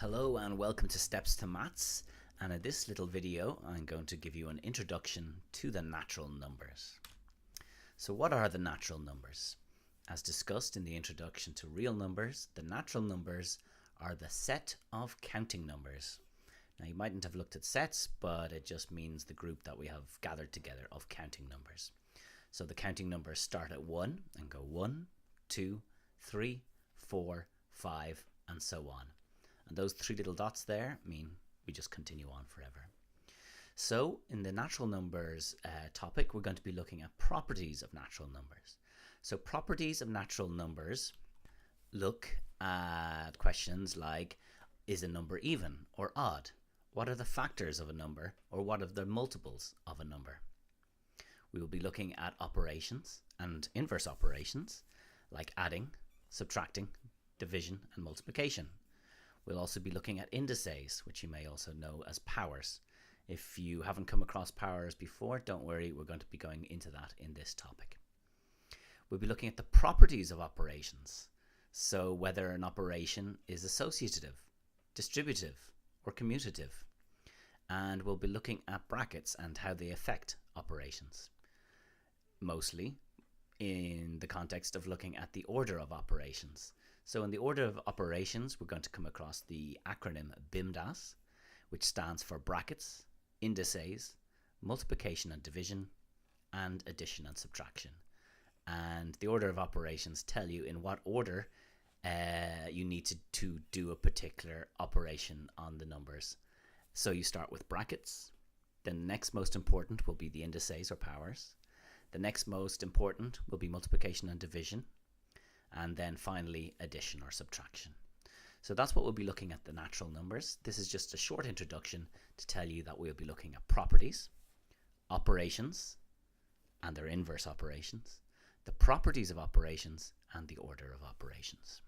Hello and welcome to Steps to Maths, and in this little video I'm going to give you an introduction to the natural numbers. So what are the natural numbers? As discussed in the introduction to real numbers, the natural numbers are the set of counting numbers. Now you mightn't have looked at sets, but it just means the group that we have gathered together of counting numbers. So the counting numbers start at 1 and go 1, 2, 3, 4, 5 and so on. And those three little dots there mean we just continue on forever. So in the natural numbers topic, we're going to be looking at properties of natural numbers. So properties of natural numbers look at questions like, is a number even or odd? What are the factors of a number, or what are the multiples of a number? We will be looking at operations and inverse operations like adding, subtracting, division and multiplication. We'll also be looking at indices, which you may also know as powers. If you haven't come across powers before, don't worry, we're going to be going into that in this topic. We'll be looking at the properties of operations, so whether an operation is associative, distributive, or commutative. And we'll be looking at brackets and how they affect operations, mostly in the context of looking at the order of operations. So in the order of operations, we're going to come across the acronym BIMDAS, which stands for brackets, indices, multiplication and division, and addition and subtraction. And the order of operations tell you in what order you need to do a particular operation on the numbers. So you start with brackets, then the next most important will be the indices or powers. The next most important will be multiplication and division, and then finally addition or subtraction. So that's what we'll be looking at the natural numbers. This is just a short introduction to tell you that we'll be looking at properties, operations and their inverse operations, the properties of operations and the order of operations.